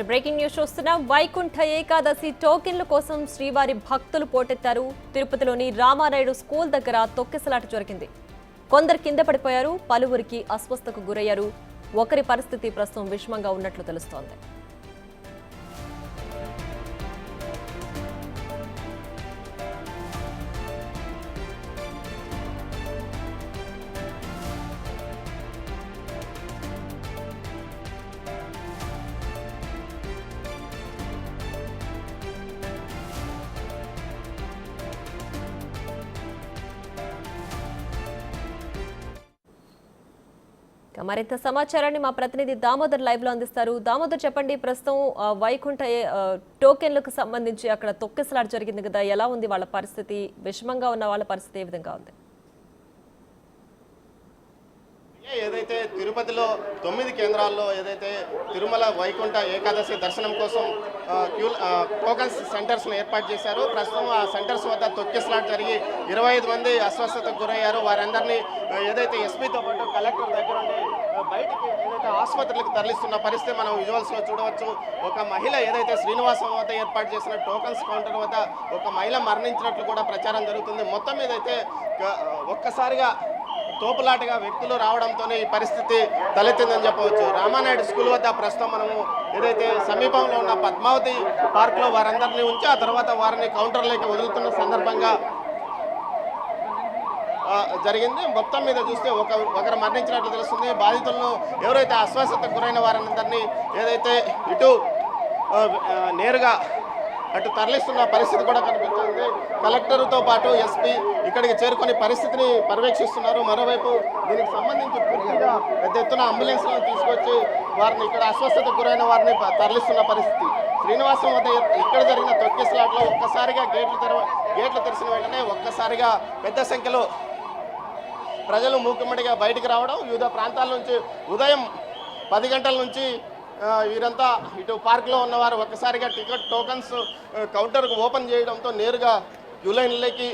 Breaking news చూస్తున్నాం. వైకుంఠ ఏకాదశి టోకెన్ల కోసం శ్రీవారి భక్తులు పోటెత్తారు. తిరుపతిలోని రామానాయుడు స్కూల్ దగ్గర తొక్కిసలాట జరిగింది. కొందరు కింద పడిపోయారు, పలువురికి అస్వస్థతకు గురయ్యారు. ఒకరి పరిస్థితి ప్రస్తుతం విషమంగా ఉన్నట్లు తెలుస్తోంది. మరింత సమాచారాన్ని మా ప్రతినిధి దామోదర్ లైవ్ లో అందిస్తారు. దామోదర్, చెప్పండి, ప్రస్తుతం వైకుంఠ టోకెన్లకు సంబంధించి అక్కడ తొక్కిసలాట జరిగింది కదా, ఎలా ఉంది వాళ్ళ పరిస్థితి? విషమంగా ఉన్న వాళ్ళ పరిస్థితి ఏ విధంగా ఉంది? ఏదైతే తిరుపతిలో 9 కేంద్రాల్లో ఏదైతే తిరుమల వైకుంఠ ఏకాదశి దర్శనం కోసం టోకన్స్ సెంటర్స్ను ఏర్పాటు చేశారు. ప్రస్తుతం ఆ సెంటర్స్ వద్ద తొక్కిసలాట జరిగి 25 మంది అస్వస్థతకు గురయ్యారు. వారందరినీ ఏదైతే ఎస్పీతో పాటు కలెక్టర్ దగ్గర ఉండి బయటికి ఏదైతే ఆసుపత్రులకు తరలిస్తున్న పరిస్థితి మనం విజువల్స్లో చూడవచ్చు. ఒక మహిళ ఏదైతే శ్రీనివాసం వద్ద ఏర్పాటు చేసిన టోకన్స్ కౌంటర్ వద్ద ఒక మహిళ మరణించినట్లు కూడా ప్రచారం జరుగుతుంది. మొత్తం మీదైతే ఒక్కసారిగా తోపులాటగా వ్యక్తులు రావడంతోనే ఈ పరిస్థితి తలెత్తిందని చెప్పవచ్చు. రామానాయుడు స్కూల్ వద్ద ప్రస్తుతం మనము ఏదైతే సమీపంలో ఉన్న పద్మావతి పార్క్లో వారందరినీ ఉంచి ఆ తర్వాత వారిని కౌంటర్లోకి వదులుతున్న సందర్భంగా జరిగింది. మొత్తం మీద చూస్తే ఒకరు మరణించినట్లు తెలుస్తుంది. బాధితులను ఎవరైతే అస్వస్థతకు గురైన వారందరినీ ఏదైతే ఇటు నేరుగా అటు తరలిస్తున్న పరిస్థితి కూడా కనిపిస్తుంది. కలెక్టర్తో పాటు ఎస్పీ ఇక్కడికి చేరుకొని పరిస్థితిని పర్యవేక్షిస్తున్నారు. మరోవైపు దీనికి సంబంధించి పూర్తిగా పెద్ద ఎత్తున అంబులెన్స్లను తీసుకొచ్చి వారిని ఇక్కడ అస్వస్థతకు గురైన వారిని తరలిస్తున్న పరిస్థితి. శ్రీనివాసం వద్ద ఇక్కడ జరిగిన తొక్కిసలాట్లో ఒక్కసారిగా గేట్లు తెరిచిన వెంటనే ఒక్కసారిగా పెద్ద సంఖ్యలో ప్రజలు మూకుమ్మడిగా బయటికి రావడం, వివిధ ప్రాంతాల నుంచి ఉదయం 10 గంటల నుంచి వీరంతా ఇటు పార్క్లో ఉన్నవారు ఒక్కసారిగా టికెట్ టోకన్స్ కౌంటర్కు ఓపెన్ చేయడంతో నేరుగా క్యూలైన్లోకి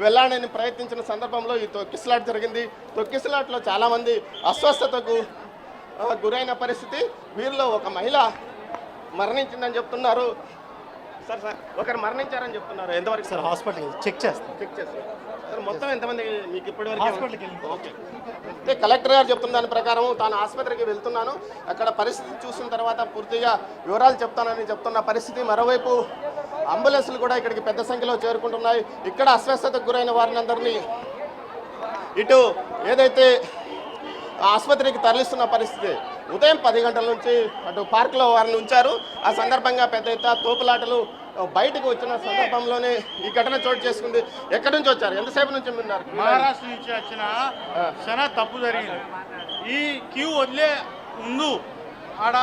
వెళ్ళాలని ప్రయత్నించిన సందర్భంలో ఈ తొక్కిసలాట జరిగింది. తొక్కిసలాటలో చాలామంది అస్వస్థతకు గురైన పరిస్థితి. వీరిలో ఒక మహిళ మరణించిందని చెప్తున్నారు. సార్ ఒకరు మరణించారని చెప్తున్నారు. ఎంతవరకు సార్? హాస్పిటల్ చెక్ చేస్తాం. సార్ మొత్తం ఎంతమంది మీకు ఇప్పటివరకు? హాస్పిటల్కి ఓకే. అంటే కలెక్టర్ గారు చెప్తున్న దాని ప్రకారం తాను ఆసుపత్రికి వెళ్తున్నాను, అక్కడ పరిస్థితి చూసిన తర్వాత పూర్తిగా వివరాలు చెప్తానని చెప్తున్న పరిస్థితి. మరోవైపు అంబులెన్స్లు కూడా ఇక్కడికి పెద్ద సంఖ్యలో చేరుకుంటున్నాయి. ఇక్కడ అస్వస్థతకు గురైన వారిని అందరినీ ఇటు ఏదైతే ఆసుపత్రికి తరలిస్తున్న పరిస్థితి. ఉదయం 10 గంటల నుంచి అటు పార్కులో వారిని ఉంచారు. ఆ సందర్భంగా పెద్ద ఎత్తున తోపులాటలు బయటకు వచ్చిన సందర్భంలోనే ఈ ఘటన చోటు చేసుకుంది. ఎక్కడి నుంచి వచ్చారు? ఎంతసేపు నుంచి ఉన్నారు? మహారాష్ట్ర నుంచి వచ్చిన చాలా తప్పు జరిగింది. ఈ క్యూ వదిలే ముందు ఆడ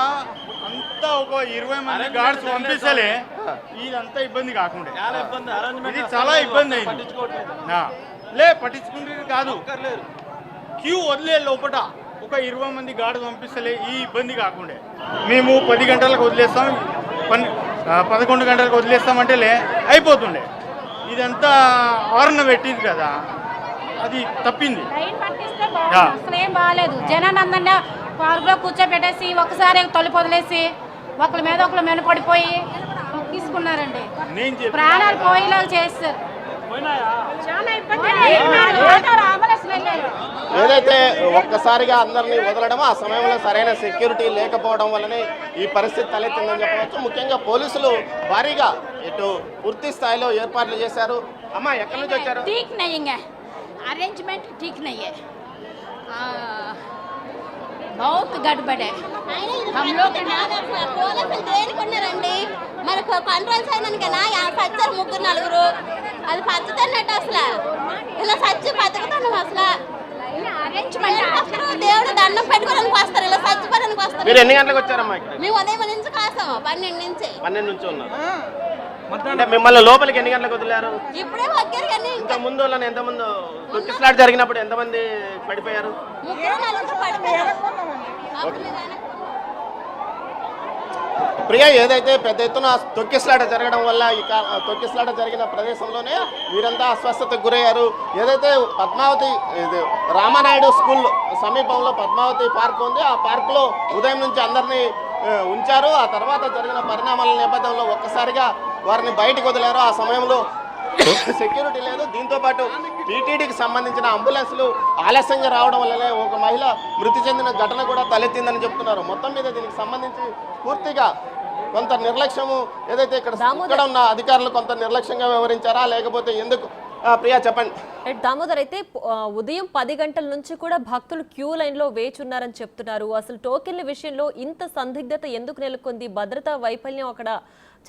అంతా ఒక 20 మంది గార్డ్స్ పంపిస్తలే ఇదంతా ఇబ్బంది కాకుండా ఇది చాలా ఇబ్బంది అయింది. పట్టించుకుంటే కాదు, క్యూ వదిలే లోపల ఒక 20 మంది గార్డు పంపిస్తలే ఈ ఇబ్బంది కాకుండా మేము 10 గంటలకు వదిలేస్తాం, 11 గంటలకు వదిలేస్తామంటే అయిపోతుండే. ఇదంతా ఆరున పెట్టింది కదా, అది తప్పింది. అసలేం బాగాలేదు. జనాన్ని అందరినీ పార్కులో కూర్చోబెట్టేసి ఒకసారి తొలిపి వదిలేసి ఒకరి మీద ఒకరు మెనపడిపోయి తీసుకున్నారండి. ప్రాణాలు పోయేలాగా చేస్తారు. ఏదైతే ఒక్కసారిగా అందరినీ వదలడం, ఆ సమయంలో సరైన సెక్యూరిటీ లేకపోవడం వల్లనే ఈ పరిస్థితి తలెత్తిందని చెప్పవచ్చు. ముఖ్యంగా పోలీసులు భారీగా ఇటు పూర్తి స్థాయిలో ఏర్పాట్లు చేశారు. అమ్మా, ఎక్కడి నుంచి వచ్చారు? अरेंजमेंट ठीक नहीं है, बहुत गड़बड़ है. हम लोग రండి మనకు కంట్రోల్స్ అయినాకనా పచ్చారు 3-4 అది పచ్చుతున్నట్టు అసలు ఇలా సచ్చి బతుకుతాను అసలు. దేవుడు దండం పెట్టుకోవడానికి వస్తారు, ఇలా చచ్చిపోవడానికి వస్తారు. మీరు ఎన్ని గంటలకు వచ్చారమ్మా? మేము ఉదయం నుంచి కాస్తాము 12 నుంచి. 12 నుంచి ఉన్నారు. అంటే మిమ్మల్ని లోపలికి ఎన్ని గంటలకు వదిలేరు? ఇప్పుడే వచ్చారు. కానీ ఇంకా ముందు ఎంతమంది తొక్కిసలాట జరిగినప్పుడు ఎంతమంది పడిపోయారు? 3-4 పడిపోయారు. ప్రియ, ఏదైతే పెద్ద ఎత్తున తొక్కిసలాట జరగడం వల్ల ఈ తొక్కిసలాట జరిగిన ప్రదేశంలోనే వీరంతా అస్వస్థతకు గురయ్యారు. ఏదైతే పద్మావతి రామానాయుడు స్కూల్ సమీపంలో పద్మావతి పార్క్ ఉంది, ఆ పార్కులో ఉదయం నుంచి అందరినీ ఉంచారు. ఆ తర్వాత జరిగిన పరిణామాల నేపథ్యంలో ఒక్కసారిగా వారిని బయటకు వదిలారు. ఆ సమయంలో సెక్యూరిటీ లేదు. దీంతో పాటు టీటీడీకి సంబంధించిన అంబులెన్స్లు ఆలస్యంగా రావడం వల్లనే ఒక మహిళ మృతి చెందిన ఘటన కూడా తలెత్తిందని చెప్తున్నారు. మొత్తం మీద దీనికి సంబంధించి పూర్తిగా కొంత నిర్లక్ష్యము ఏదైతే ఇక్కడ ఉన్న అధికారులు కొంత నిర్లక్ష్యంగా వ్యవహరించారా లేకపోతే ఎందుకు? ప్రియా చెప్పండి. దామోదర్, అయితే ఉదయం 10 గంటల నుంచి కూడా భక్తులు క్యూ లైన్ లో వేచి ఉన్నారని చెప్తున్నారు. అసలు టోకెన్ల విషయంలో ఇంత సందిగ్ధత ఎందుకు నెలకొంది? భద్రతా వైఫల్యం అక్కడ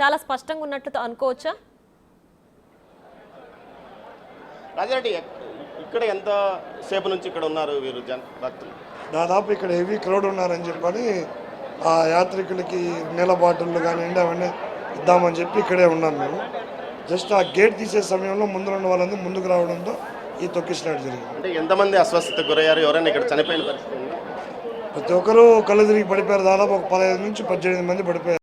చాలా స్పష్టంగా ఉన్నట్లు అనుకోవచ్చా? రాజారెడ్డి, ఇక్కడ ఎంత సేపు నుంచి ఇక్కడ ఉన్నారు వీరు భక్తులు? దాదాపు ఇక్కడ హెవీ క్రౌడ్ ఉన్నారని చెప్పని ఆ యాత్రికులకి నీళ్ళ బాటిళ్ళు కానివ్వండి అవన్నీ ఇద్దామని చెప్పి ఇక్కడే ఉన్నాం మేము. జస్ట్ ఆ గేట్ తీసే సమయంలో ముందు ఉన్న వాళ్ళందరూ ముందుకు రావడంతో ఈ తొక్కిసినట్టు జరిగింది. అంటే ఎంతమంది అస్వస్థతకు గురయ్యారు? ఎవరైనా ఇక్కడ చనిపోయిన పరిస్థితి? ప్రతి ఒక్కరూ కళ్ళు తిరిగి పడిపోయారు. దాదాపు ఒక 15 నుంచి 18 మంది పడిపోయారు.